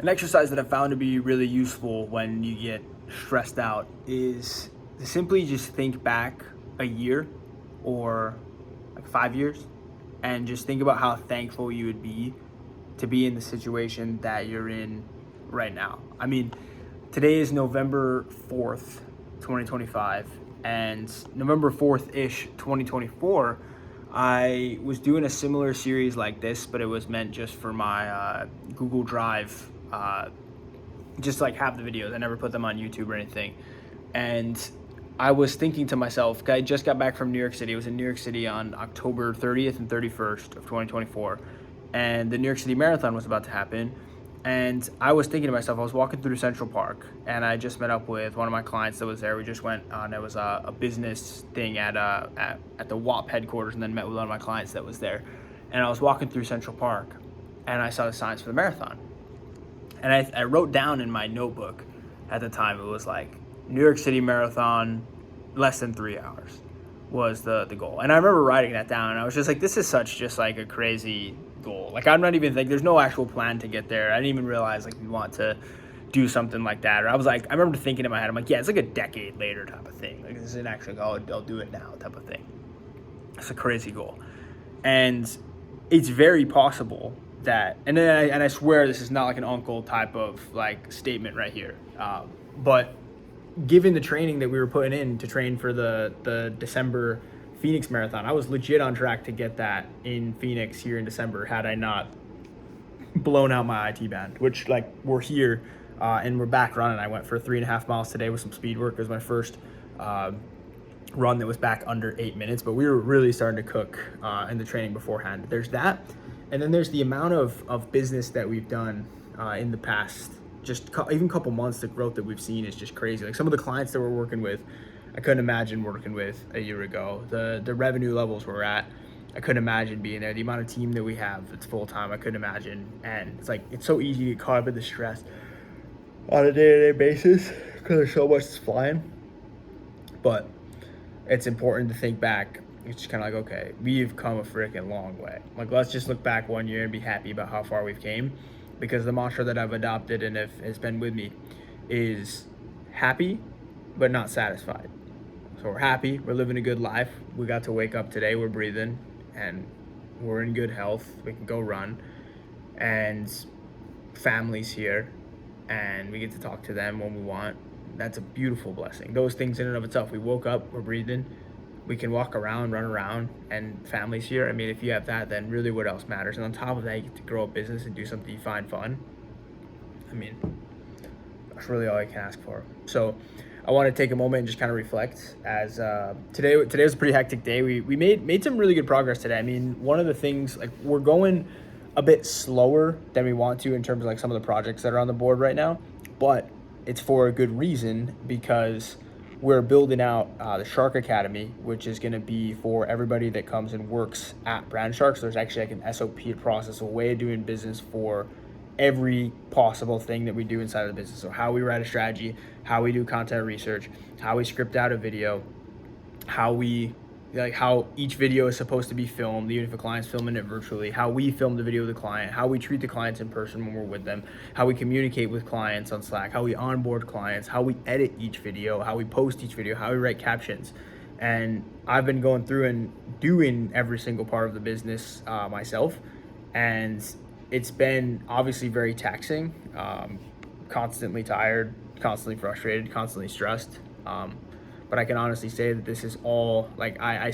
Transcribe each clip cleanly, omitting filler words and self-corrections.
An exercise that I found to be really useful when you get stressed out is to simply just think back a year or like 5 years and just think about how thankful you would be to be in the situation that you're in right now. I mean, today is November 4th, 2025, and November 4th ish, 2024. I was doing a similar series like this, but it was meant just for my Google Drive, just like have the videos. I never put them on YouTube or anything. And I was thinking to myself, I just got back from New York City. I was in New York City on October 30th and 31st of 2024. And the New York City Marathon was about to happen. And I was thinking to myself, I was walking through Central Park, and I just met up with one of my clients that was there. We just went on, it was a business thing at the WAP headquarters, and then met with one of my clients that was there. And I was walking through Central Park, and I saw the signs for the marathon. And I wrote down in my notebook at the time, it was like, New York City Marathon, less than 3 hours was the goal. And I remember writing that down, and I was just like, this is such just like a crazy goal. Like, I'm not even there's no actual plan to get there. I didn't even realize like we want to do something like that. Or I was like, I remember thinking in my head, I'm like, yeah, it's like a decade later type of thing. Like, this isn't actually, oh, I'll do it now type of thing. It's a crazy goal. And it's very possible that, and then I swear this is not like an uncle type of like statement right here. But given the training that we were putting in to train for the December Phoenix Marathon, I was legit on track to get that in Phoenix here in December had I not blown out my IT band, which like we're here and we're back running. I went for 3.5 miles today with some speed work. It was my first run that was back under 8 minutes, but we were really starting to cook in the training beforehand. There's that. And then there's the amount of business that we've done in the past, just even couple months. The growth that we've seen is just crazy. Like some of the clients that we're working with, I couldn't imagine working with a year ago. The revenue levels we're at, I couldn't imagine being there. The amount of team that we have that's full time, I couldn't imagine. And it's like, it's so easy to get caught up in the stress on a day-to-day basis because there's so much that's flying. But it's important to think back. It's just kind of like, okay, we've come a freaking long way. Like, let's just look back 1 year and be happy about how far we've came. Because the mantra that I've adopted and has been with me is happy, but not satisfied. So we're happy, we're living a good life. We got to wake up today, we're breathing, and we're in good health. We can go run, and family's here, and we get to talk to them when we want. That's a beautiful blessing. Those things in and of itself. We woke up, we're breathing, we can walk around, run around, and family's here. I mean, if you have that, then really what else matters? And on top of that, you get to grow a business and do something you find fun. I mean, that's really all I can ask for. So I want to take a moment and just kind of reflect as today was a pretty hectic day. We made some really good progress today. I mean, one of the things, like, we're going a bit slower than we want to in terms of like some of the projects that are on the board right now, but it's for a good reason, because we're building out the Shark Academy, which is going to be for everybody that comes and works at Brand Shark. So there's actually like an SOP process, a way of doing business for every possible thing that we do inside of the business. So how we write a strategy, how we do content research, how we script out a video, how each video is supposed to be filmed, even if a client's filming it virtually, how we film the video with the client, how we treat the clients in person when we're with them, how we communicate with clients on Slack, how we onboard clients, how we edit each video, how we post each video, how we write captions. And I've been going through and doing every single part of the business myself. And it's been obviously very taxing, constantly tired, constantly frustrated, constantly stressed. But I can honestly say that this is all, like, I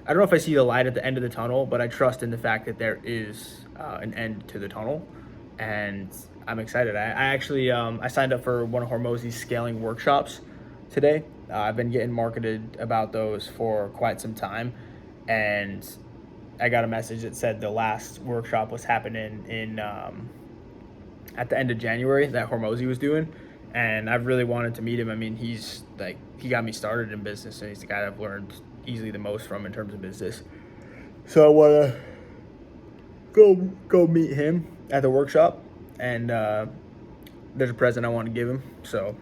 don't know if I see the light at the end of the tunnel, but I trust in the fact that there is an end to the tunnel, and I'm excited. I actually, I signed up for one of Hormozi's scaling workshops today. I've been getting marketed about those for quite some time, and I got a message that said the last workshop was happening in at the end of January that Hormozi was doing. And I've really wanted to meet him. I mean, he's like, he got me started in business, and he's the guy that I've learned easily the most from in terms of business. So I want to go meet him at the workshop, and there's a present I want to give him. So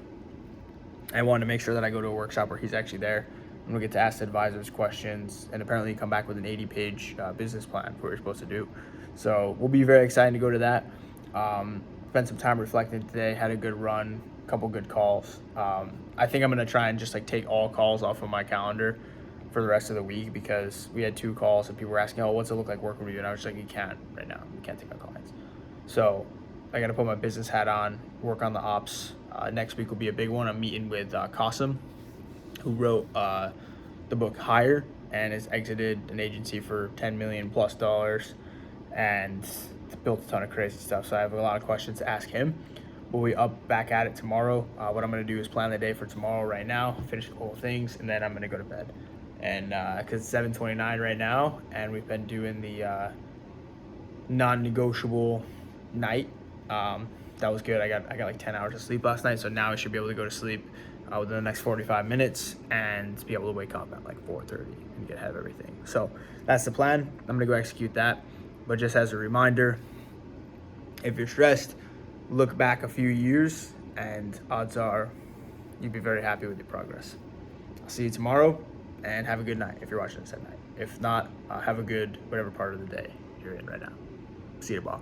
I want to make sure that I go to a workshop where he's actually there. I'm gonna get to ask the advisors questions, and apparently come back with an 80-page business plan for what you're supposed to do. So we'll be very excited to go to that. spent some time reflecting today. Had a good run, a couple good calls. I think I'm gonna try and just like take all calls off of my calendar for the rest of the week, because we had 2 calls and people were asking, "Oh, what's it look like working with you?" And I was just like, "You can't right now. You can't take my clients." So I got to put my business hat on, work on the ops. Next week will be a big one. I'm meeting with Qasim, who wrote the book Hire and has exited an agency for $10 million plus and built a ton of crazy stuff. So I have a lot of questions to ask him. We'll be up back at it tomorrow. What I'm going to do is plan the day for tomorrow right now, finish a couple things, and then I'm going to go to bed. And because it's 7:29 right now, and we've been doing the non-negotiable night. That was good. I got like 10 hours of sleep last night, so now I should be able to go to sleep within the next 45 minutes and be able to wake up at like 4:30 and get ahead of everything. So that's the plan. I'm gonna go execute that. But just as a reminder, if you're stressed, look back a few years, and odds are you'd be very happy with your progress. I'll see you tomorrow, and have a good night if you're watching this at night. If not, have a good whatever part of the day you're in right now. See you tomorrow.